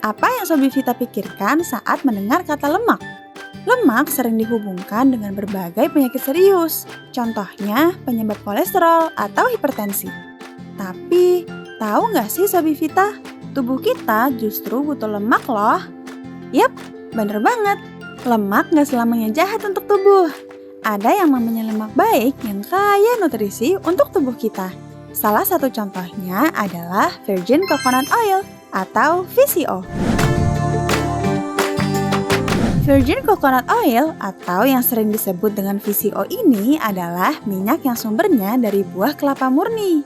Apa yang Sobi Vita pikirkan saat mendengar kata lemak? Lemak sering dihubungkan dengan berbagai penyakit serius, contohnya penyebab kolesterol atau hipertensi. Tapi, tahu nggak sih Sobi Vita, tubuh kita justru butuh lemak loh. Yap, bener banget. Lemak nggak selamanya jahat untuk tubuh. Ada yang namanya lemak baik yang kaya nutrisi untuk tubuh kita. Salah satu contohnya adalah Virgin Coconut Oil atau VCO. Virgin Coconut Oil atau yang sering disebut dengan VCO ini adalah minyak yang sumbernya dari buah kelapa murni.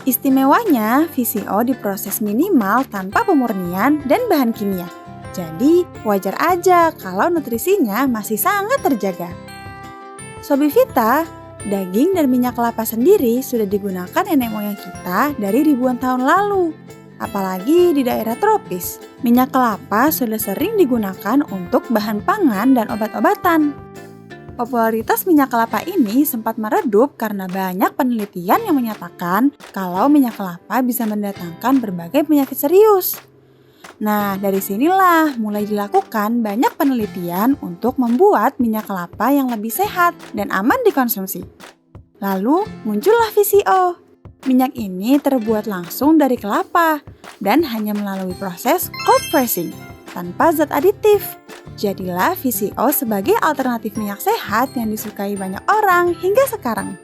Istimewanya, VCO diproses minimal tanpa pemurnian dan bahan kimia. Jadi, wajar aja kalau nutrisinya masih sangat terjaga. Sobi Vita, daging dan minyak kelapa sendiri sudah digunakan nenek moyang kita dari ribuan tahun lalu. Apalagi di daerah tropis, minyak kelapa sudah sering digunakan untuk bahan pangan dan obat-obatan. Popularitas minyak kelapa ini sempat meredup karena banyak penelitian yang menyatakan kalau minyak kelapa bisa mendatangkan berbagai penyakit serius. Nah, dari sinilah mulai dilakukan banyak penelitian untuk membuat minyak kelapa yang lebih sehat dan aman dikonsumsi. Lalu muncullah VCO. Minyak ini terbuat langsung dari kelapa dan hanya melalui proses cold pressing tanpa zat aditif. Jadilah VCO sebagai alternatif minyak sehat yang disukai banyak orang hingga sekarang.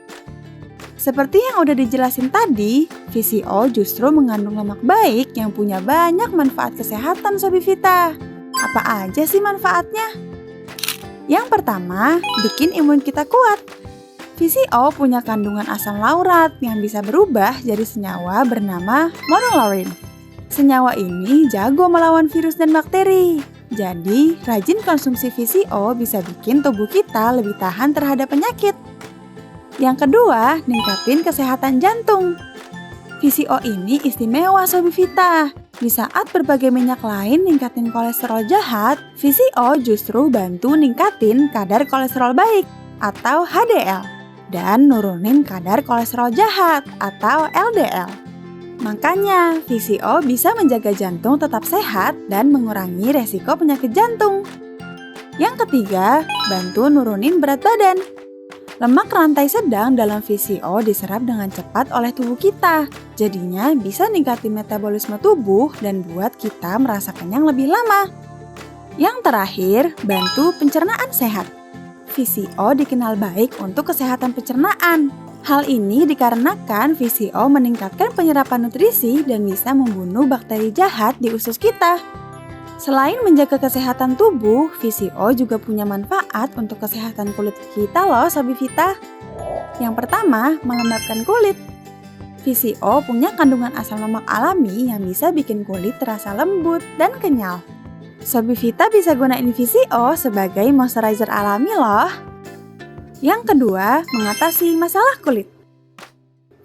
Seperti yang udah dijelasin tadi, VCO justru mengandung lemak baik yang punya banyak manfaat kesehatan Sobi Vita. Apa aja sih manfaatnya? Yang pertama, bikin imun kita kuat. VCO punya kandungan asam laurat yang bisa berubah jadi senyawa bernama monolaurin. Senyawa ini jago melawan virus dan bakteri. Jadi, rajin konsumsi VCO bisa bikin tubuh kita lebih tahan terhadap penyakit. Yang kedua, ningkatin kesehatan jantung. VCO ini istimewa Sobi Vita. Di saat berbagai minyak lain ningkatin kolesterol jahat, VCO justru bantu ningkatin kadar kolesterol baik atau HDL. Dan nurunin kadar kolesterol jahat atau LDL. Makanya, VCO bisa menjaga jantung tetap sehat dan mengurangi resiko penyakit jantung. Yang ketiga, bantu nurunin berat badan. Lemak rantai sedang dalam VCO diserap dengan cepat oleh tubuh kita. Jadinya bisa ningkatin metabolisme tubuh dan buat kita merasa kenyang lebih lama. Yang terakhir, bantu pencernaan sehat. VCO dikenal baik untuk kesehatan pencernaan. Hal ini dikarenakan VCO meningkatkan penyerapan nutrisi dan bisa membunuh bakteri jahat di usus kita. Selain menjaga kesehatan tubuh, VCO juga punya manfaat untuk kesehatan kulit kita loh Sobi Vita. Yang pertama, melembabkan kulit. VCO punya kandungan asam lemak alami yang bisa bikin kulit terasa lembut dan kenyal. Sobi Vita bisa gunain VCO sebagai moisturizer alami loh. Yang kedua, mengatasi masalah kulit.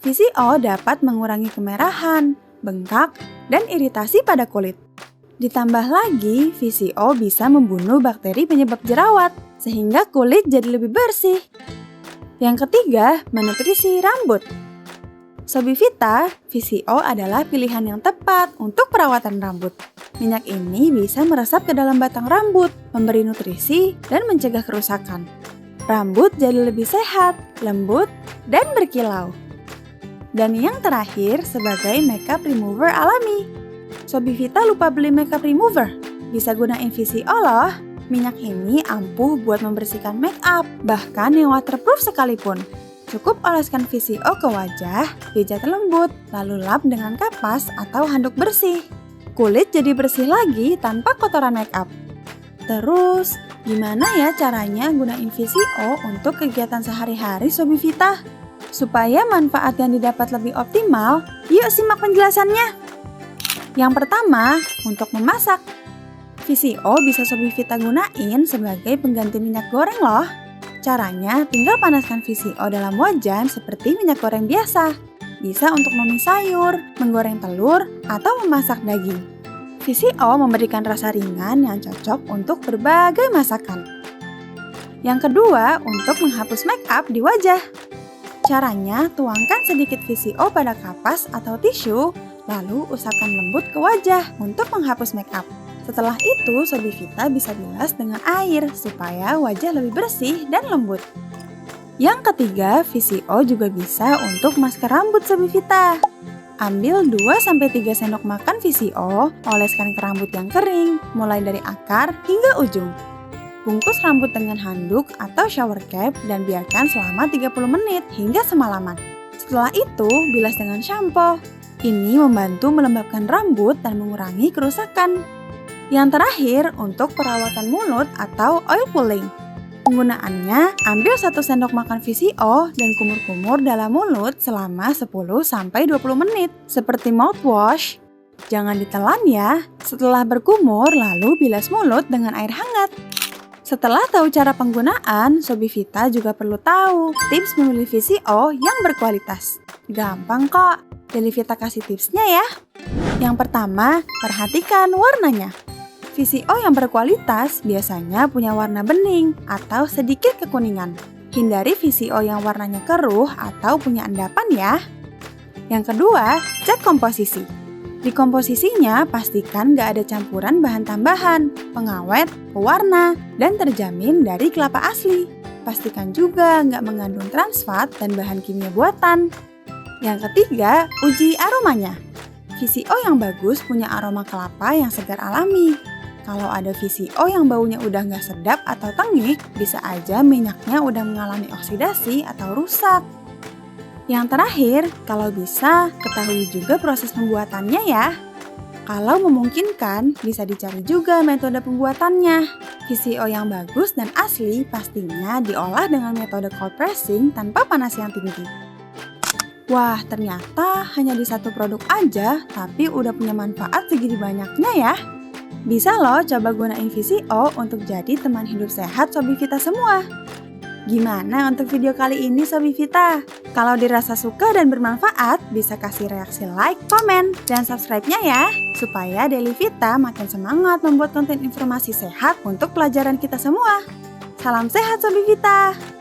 VCO dapat mengurangi kemerahan, bengkak, dan iritasi pada kulit. Ditambah lagi, VCO bisa membunuh bakteri penyebab jerawat, sehingga kulit jadi lebih bersih. Yang ketiga, menutrisi rambut. Sobi Vita, VCO adalah pilihan yang tepat untuk perawatan rambut. Minyak ini bisa meresap ke dalam batang rambut, memberi nutrisi, dan mencegah kerusakan. Rambut jadi lebih sehat, lembut, dan berkilau. Dan yang terakhir, sebagai makeup remover alami. Sobi Vita lupa beli makeup remover. Bisa gunain VCO loh. Minyak ini ampuh buat membersihkan makeup, bahkan yang waterproof sekalipun. Cukup oleskan VCO ke wajah, pijat lembut, lalu lap dengan kapas atau handuk bersih. Kulit jadi bersih lagi tanpa kotoran makeup. Terus, gimana ya caranya gunain VCO untuk kegiatan sehari-hari Sobi Vita? Supaya manfaat yang didapat lebih optimal, yuk simak penjelasannya. Yang pertama, untuk memasak. VCO bisa Sobi Vita gunain sebagai pengganti minyak goreng loh. Caranya, tinggal panaskan VCO dalam wajan seperti minyak goreng biasa. Bisa untuk menumis sayur, menggoreng telur, atau memasak daging. VCO memberikan rasa ringan yang cocok untuk berbagai masakan. Yang kedua, untuk menghapus make up di wajah. Caranya, tuangkan sedikit VCO pada kapas atau tisu, Lalu usapkan lembut ke wajah untuk menghapus make up. Setelah itu, Sobivita bisa bilas dengan air supaya wajah lebih bersih dan lembut. Yang ketiga, VCO juga bisa untuk masker rambut Sobivita. Ambil 2-3 sendok makan VCO, oleskan ke rambut yang kering, mulai dari akar hingga ujung. Bungkus rambut dengan handuk atau shower cap dan biarkan selama 30 menit hingga semalaman. Setelah itu, bilas dengan shampoo. Ini membantu melembabkan rambut dan mengurangi kerusakan. Yang terakhir, untuk perawatan mulut atau oil pulling. Penggunaannya, ambil 1 sendok makan VCO dan kumur-kumur dalam mulut selama 10-20 menit, seperti mouthwash. Jangan ditelan ya. Setelah berkumur, lalu bilas mulut dengan air hangat. Setelah tahu cara penggunaan, Sobivita juga perlu tahu tips memilih VCO yang berkualitas. Gampang kok, Delivita kasih tipsnya ya. Yang pertama, perhatikan warnanya. VCO yang berkualitas biasanya punya warna bening atau sedikit kekuningan. Hindari VCO yang warnanya keruh atau punya endapan ya. Yang kedua, cek komposisi. Di komposisinya, pastikan nggak ada campuran bahan tambahan, pengawet, pewarna, dan terjamin dari kelapa asli. Pastikan juga nggak mengandung trans fat dan bahan kimia buatan. Yang ketiga, uji aromanya. VCO yang bagus punya aroma kelapa yang segar alami. Kalau ada VCO yang baunya udah nggak sedap atau tengik, bisa aja minyaknya udah mengalami oksidasi atau rusak. Yang terakhir, kalau bisa, ketahui juga proses pembuatannya ya. Kalau memungkinkan, bisa dicari juga metode pembuatannya. VCO yang bagus dan asli pastinya diolah dengan metode cold pressing tanpa panas yang tinggi. Wah, ternyata hanya di satu produk aja, tapi udah punya manfaat segini banyaknya ya. Bisa loh coba gunain VCO untuk jadi teman hidup sehat Sobivita semua. Gimana untuk video kali ini Sobivita? Kalau dirasa suka dan bermanfaat, bisa kasih reaksi like, komen, dan subscribe-nya ya, supaya Delivita makin semangat membuat konten informasi sehat untuk pelajaran kita semua. Salam sehat Sobivita!